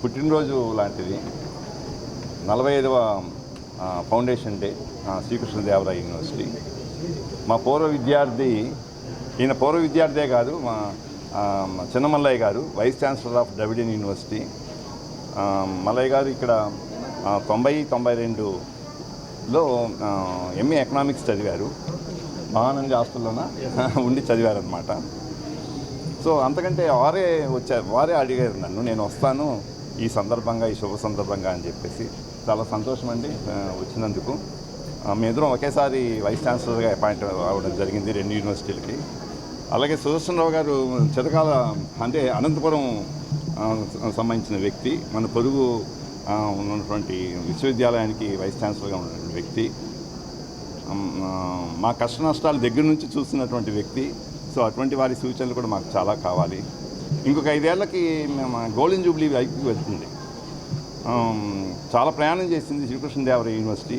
పుట్టినరోజు లాంటిది 45వ foundation day Sri Krishnadevaraya university. మా పూర్వ విద్యార్థి, ఈయన పూర్వ విద్యార్థే కాదు, మా Chinnamallayya garu vice chancellor of Dravidian university. Mallayya garu ఇక్కడ 92లో ఎంఏ ఎకనామిక్స్ చదివారు. మహానంది హాస్టల్లోన ఉండి చదివారనమాట. సో అంతకంటే వారే అడిగారు నన్ను, నేను వస్తాను ఈ సందర్భంగా, ఈ శుభ సందర్భంగా అని చెప్పేసి. చాలా సంతోషం అండి వచ్చినందుకు. మేమిద్దరం ఒకేసారి వైస్ ఛాన్సలర్గా అపాయింట్ అవ్వడం జరిగింది 2 యూనివర్సిటీలకి. అలాగే సుదర్శనరావు గారు చిరకాల, అంటే అనంతపురం సంబంధించిన వ్యక్తి, మన పొరుగు ఉన్నటువంటి విశ్వవిద్యాలయానికి వైస్ ఛాన్సలర్గా ఉన్నటువంటి వ్యక్తి, మా కష్ట నష్టాలు దగ్గర నుంచి చూస్తున్నటువంటి వ్యక్తి. సో అటువంటి వారి సూచనలు కూడా మాకు చాలా కావాలి. ఇంకొక 5 ఏళ్ళకి మేము గోల్డెన్ జూబ్లీ వైపుకి వెళ్తుంది. చాలా ప్రయాణం చేసింది శ్రీకృష్ణదేవరాయ యూనివర్సిటీ.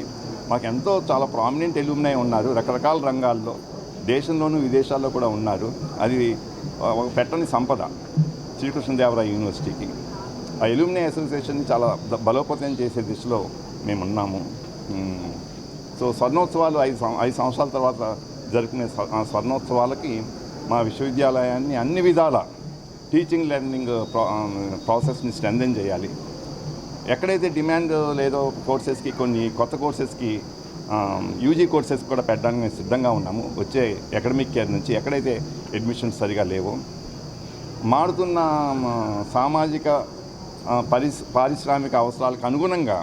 మాకు ఎంతో చాలా ప్రామినెంట్ ఎల్యూమినై ఉన్నారు, రకరకాల రంగాల్లో, దేశంలోనూ విదేశాల్లో కూడా ఉన్నారు. అది ఒక పెట్టని సంపద శ్రీకృష్ణదేవరాయ యూనివర్సిటీకి. ఆ ఎల్యూమినై అసోసియేషన్ని చాలా బలోపేతం చేసే దిశలో మేమున్నాము. సో స్వర్ణోత్సవాలు 5 సంవత్సరాల తర్వాత జరుపుకునే స్వర్ణోత్సవాలకి మా విశ్వవిద్యాలయాన్ని అన్ని విధాల టీచింగ్ లెర్నింగ్ ప్రాసెస్ని స్ట్రెంథెన్ చేయాలి. ఎక్కడైతే డిమాండ్ లేదో కోర్సెస్కి, కొన్ని కొత్త కోర్సెస్కి, యూజీ కోర్సెస్ కూడా పెట్టడానికి మేము సిద్ధంగా ఉన్నాము. వచ్చే అకాడమిక్ ఇయర్ నుంచి ఎక్కడైతే అడ్మిషన్స్ సరిగా లేవో, మారుతున్న సామాజిక పారిశ్రామిక అవసరాలకు అనుగుణంగా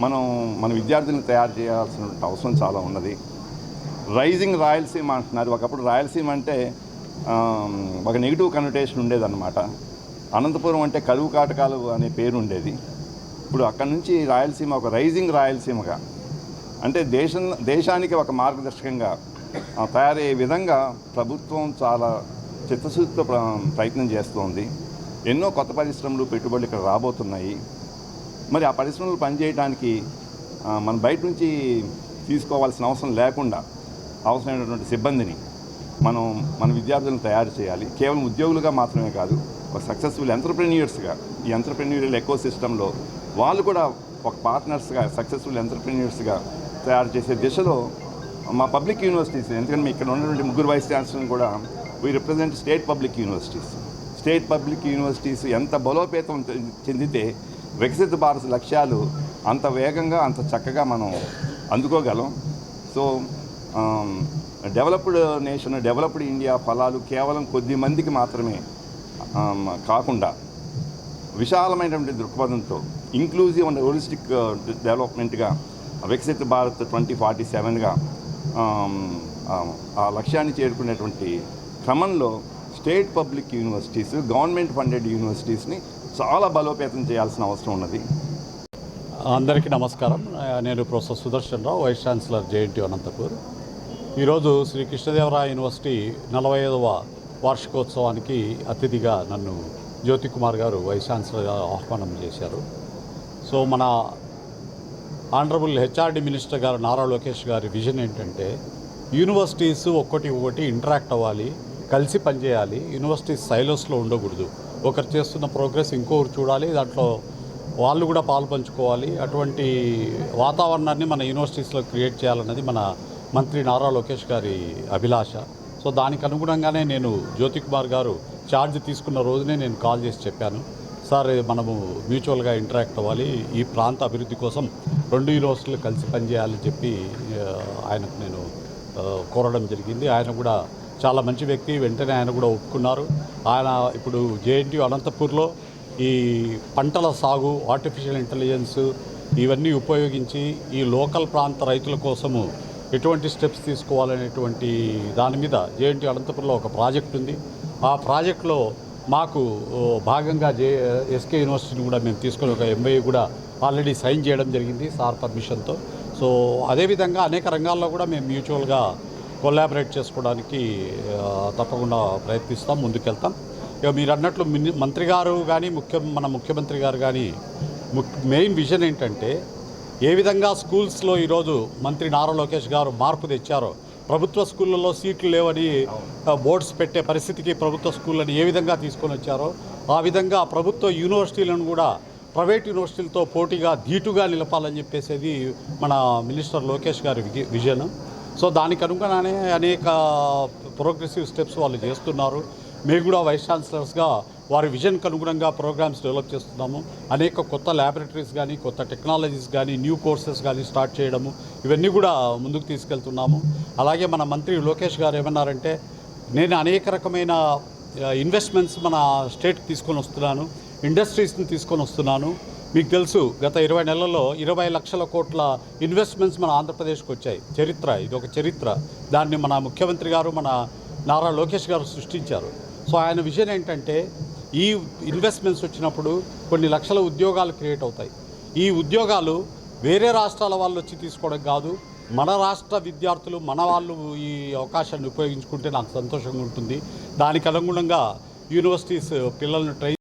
మన విద్యార్థులను తయారు చేయాల్సిన అవసరం చాలా ఉన్నది. రైజింగ్ రాయలసీమ అంటున్నారు. ఒకప్పుడు రాయలసీమ అంటే ఒక నెగిటివ్ కనోటేషన్ ఉండేదన్నమాట. అనంతపురం అంటే కరువు కాటకాలు అనే పేరు ఉండేది. ఇప్పుడు అక్కడి నుంచి రాయలసీమ ఒక రైజింగ్ రాయలసీమగా, అంటే దేశానికి ఒక మార్గదర్శకంగా తయారయ్యే విధంగా ప్రభుత్వం చాలా చిత్తశుద్ధితో ప్రయత్నం చేస్తోంది. ఎన్నో కొత్త పరిశ్రమలు, పెట్టుబడులు ఇక్కడ రాబోతున్నాయి. మరి ఆ పరిశ్రమలు పనిచేయడానికి మనం బయట నుంచి తీసుకోవాల్సిన అవసరం లేకుండా అవసరమైనటువంటి సిబ్బందిని మన విద్యార్థులను తయారు చేయాలి. కేవలం ఉద్యోగులుగా మాత్రమే కాదు, ఒక సక్సెస్ఫుల్ ఎంటర్ప్రెన్యూర్స్గా, ఈ ఎంటర్ప్రెన్యూరియల్ ఎకో సిస్టంలో వాళ్ళు కూడా ఒక పార్ట్నర్స్గా, సక్సెస్ఫుల్ ఎంటర్ప్రెన్యూర్స్గా తయారు చేసే దిశలో మా పబ్లిక్ యూనివర్సిటీస్, ఎందుకంటే ఇక్కడ ఉన్నటువంటి 3 వైస్ ఛాన్సలర్లు కూడా we represent state public universities. State public universities ఎంత బలోపేతం చెందితే వికసిత భారత లక్ష్యాలు అంత వేగంగా, అంత చక్కగా మనం అందుకోగలం. So developed nation, developed India ఫలాలు కేవలం కొద్ది మందికి మాత్రమే కాకుండా విశాలమైనటువంటి దృక్పథంతో ఇంక్లూజివ్ అండ్ హోలిస్టిక్ డెవలప్మెంట్గా వికసిత భారత్ 2047గా ఆ లక్ష్యాన్ని చేరుకునేటువంటి క్రమంలో state public universities, government funded యూనివర్సిటీస్ని చాలా బలోపేతం చేయాల్సిన అవసరం ఉన్నది. అందరికీ నమస్కారం. నేను professor Sudarshan Rao, vice chancellor JNT Anantapur. ఈరోజు శ్రీ కృష్ణదేవరాయ యూనివర్సిటీ 45వ వార్షికోత్సవానికి అతిథిగా నన్ను జ్యోతి కుమార్ గారు వైస్ ఛాన్సలర్గా ఆహ్వానం చేశారు. సో మన ఆనరబుల్ హెచ్ఆర్డి మినిస్టర్ గారు నారా లోకేష్ గారి విజన్ ఏంటంటే యూనివర్సిటీస్ ఒకటి ఇంటరాక్ట్ అవ్వాలి, కలిసి పనిచేయాలి. యూనివర్సిటీస్ సైలోస్లో ఉండకూడదు. ఒకరు చేస్తున్న ప్రోగ్రెస్ ఇంకొకరు చూడాలి, దాంట్లో వాళ్ళు కూడా పాలు పంచుకోవాలి. అటువంటి వాతావరణాన్ని మన యూనివర్సిటీస్లో క్రియేట్ చేయాలన్నది మన మంత్రి నారా లోకేష్ గారి అభిలాష. సో దానికి అనుగుణంగానే నేను జ్యోతి కుమార్ గారు ఛార్జ్ తీసుకున్న రోజునే నేను కాల్ చేసి చెప్పాను, సార్ మనము మ్యూచువల్గా ఇంటరాక్ట్ అవ్వాలి, ఈ ప్రాంత అభివృద్ధి కోసం 2 యూనివర్సిటీలు కలిసి పనిచేయాలని చెప్పి ఆయనకు నేను కోరడం జరిగింది. ఆయన కూడా చాలా మంచి వ్యక్తి, వెంటనే ఆయన కూడా ఒప్పుకున్నారు. ఆయన ఇప్పుడు జేఎన్టీ అనంతపూర్లో ఈ పంటల సాగు, ఆర్టిఫిషియల్ ఇంటెలిజెన్స్ ఇవన్నీ ఉపయోగించి ఈ లోకల్ ప్రాంత రైతుల కోసము ఎటువంటి స్టెప్స్ తీసుకోవాలనేటువంటి దాని మీద జేఎన్టీ అనంతపూర్లో ఒక ప్రాజెక్ట్ ఉంది. ఆ ప్రాజెక్టులో మాకు భాగంగా ఎస్కే యూనివర్సిటీని కూడా మేము తీసుకొని ఒక ఎంబీఏ కూడా ఆల్రెడీ సైన్ చేయడం జరిగింది సార్ పర్మిషన్తో. సో అదేవిధంగా అనేక రంగాల్లో కూడా మేము మ్యూచువల్గా కొలాబరేట్ చేసుకోవడానికి తప్పకుండా ప్రయత్నిస్తాం, ముందుకెళ్తాం. ఇక మీరు అన్నట్లు మంత్రి గారు కానీ మన ముఖ్యమంత్రి గారు కానీ మెయిన్ విజన్ ఏంటంటే ఏ విధంగా స్కూల్స్లో ఈరోజు మంత్రి నారా లోకేష్ గారు మార్పు తెచ్చారో ప్రభుత్వ స్కూళ్ళలో సీట్లు లేవని బోర్డ్స్ పెట్టే పరిస్థితికి ప్రభుత్వ స్కూళ్ళని ఏ విధంగా తీసుకొని వచ్చారో ఆ విధంగా ప్రభుత్వ యూనివర్సిటీలను కూడా ప్రైవేట్ యూనివర్సిటీలతో పోటీగా ధీటుగా నిలపాలని చెప్పేసేది మన మినిస్టర్ లోకేష్ గారి విజన్. సో దానికి అనుగుణంగానే అనేక ప్రోగ్రెసివ్ స్టెప్స్ వాళ్ళు చేస్తున్నారు. మేము కూడా వైస్ ఛాన్సలర్స్గా వారి విజన్కి అనుగుణంగా ప్రోగ్రామ్స్ డెవలప్ చేస్తున్నాము. అనేక కొత్త ల్యాబొరేటరీస్ కానీ, కొత్త టెక్నాలజీస్ కానీ, న్యూ కోర్సెస్ కానీ స్టార్ట్ చేయడము, ఇవన్నీ కూడా ముందుకు తీసుకెళ్తున్నాము. అలాగే మన మంత్రి లోకేష్ గారు ఏమన్నారంటే, నేను అనేక రకమైన ఇన్వెస్ట్మెంట్స్ మన స్టేట్కి తీసుకొని వస్తున్నాను, ఇండస్ట్రీస్ని తీసుకొని వస్తున్నాను. మీకు తెలుసు గత 20 నెలల్లో 20 లక్షల కోట్ల ఇన్వెస్ట్మెంట్స్ మన ఆంధ్రప్రదేశ్కి వచ్చాయి. చరిత్ర, ఇది ఒక చరిత్ర. దాన్ని మన ముఖ్యమంత్రి గారు, మన నారా లోకేష్ గారు సృష్టించారు. సో ఆయన విజన్ ఏంటంటే, ఈ ఇన్వెస్ట్మెంట్స్ వచ్చినప్పుడు కొన్ని లక్షల ఉద్యోగాలు క్రియేట్ అవుతాయి. ఈ ఉద్యోగాలు వేరే రాష్ట్రాల వాళ్ళు వచ్చి తీసుకోవడం కాదు, మన రాష్ట్ర విద్యార్థులు మన వాళ్ళు ఈ అవకాశాన్ని ఉపయోగించుకుంటే నాకు సంతోషంగా ఉంటుంది. దానికి అనుగుణంగా యూనివర్సిటీస్ పిల్లలను ట్రైన్